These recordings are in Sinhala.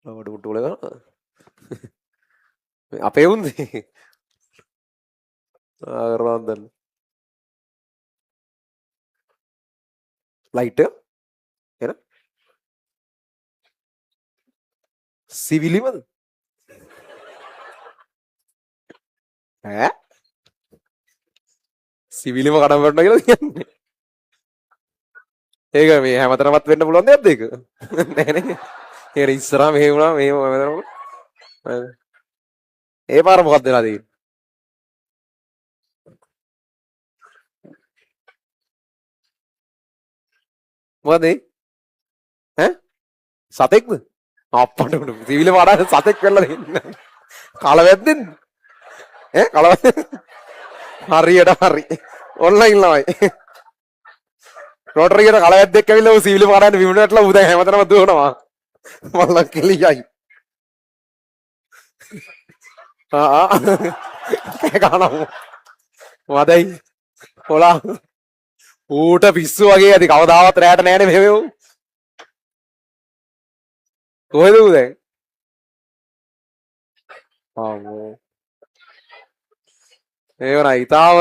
අපට පුට්ටුවල කරනවා. අපේ උන්දේ කරවන්දන්න ලයිට එන සිවිලිමද ඈ සිවිලිම කඩම් වටන කියලා කියන්නේ ඒක මේ හැමතැනමත් වෙන්න පුළුවන් දෙයක්ද ඒක නෑ නේ ඒක ඉස්සරහා මෙහෙ වුණා මෙහෙම හැමතැනම ඒ පාර මොකක්ද වෙලා තියෙන්නේ මොකද ඈ සතෙක්ද අප්පට උඩ සිවිල වඩා සතෙක් වෙලා දෙන්න කලවැද්දෙන් ඈ කලවැද්ද හරියට හරි ඔන්ලයින් ළමයි රෝටරියට කලවැද්දෙක් ඇවිල්ලා ඌ සිවිල වඩාන්න විමුණට වැටලා ඌ දැන් හැමතැනම දුවනවා මල්ල කෙලියයි කනවා මදයි හොලා ඌට පිස්සු වගේ ඇති කවදාවත් රැට නෑනේ මෙහෙම කොහෙද ඌ දැන් ආවෝ ඒ වුණා ඊතාව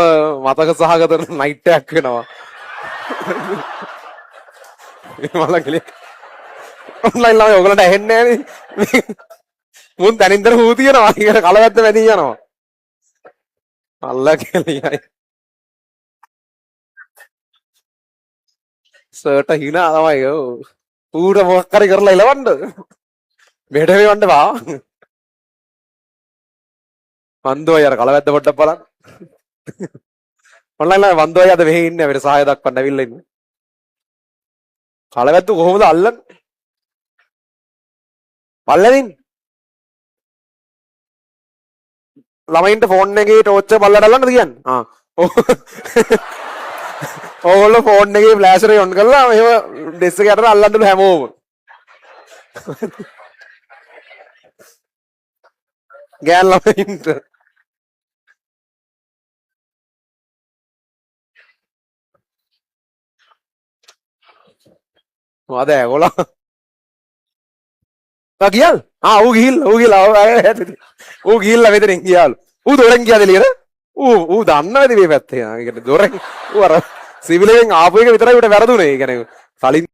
මතක සහගත නයිට් එකක් වෙනවා මල්ල කෙලිය ඔන්ලයින් ළමයි ඔයගලන්ට ඇහෙන්නේ නෑනේ මුන් දැනින් දැන හූ තියනවා ඊට කලවැද්ද වැදී යනවා අල්ලා කෙලියයි සර්ට හිනා තමයි ඌට මොකක් හරි කරලා එලවන්න මෙහෙට වෙවන්න බා වන්දෝයි අර කලවැද්ද පොඩ්ඩක් බලන්න ඔන්ලයින් ළමයි වන්දෝයි අද මෙහෙ ඉන්නේ අපිට සහාය දක්වන්න ඇවිල්ලා ඉන්නේ කලවැද්ද කොහොමද අල්ලන්නේ බල්ලදින් ළමයින්ට ෆෝන් එකේ ටෝච් එක බල්ලට අල්ලන්නද කියන්නේ ඕගොල්ලෝ ෆෝන් එකේ ෆ්ලෑෂර් එක ඔන් කරලා මෙහෙම ඩෙස්ක් එක යටට අල්ලන්නලු හැමෝම ගෑන් ළමයින්ට මොකද ඒගොල්ලෝ ගියල් ඌ ගිහිල්ලා මෙතනින් ගියාලු ඌ දොරෙන් ගියාද එළියට ඌ දන්නවද මේ පැත්තේ ඒ කියන්නේ දොරෙන් ඌ අර සිවිලෙන් ආපු එක විතරයි උට වැරදුනේ ඒ කියන්නේ කලින්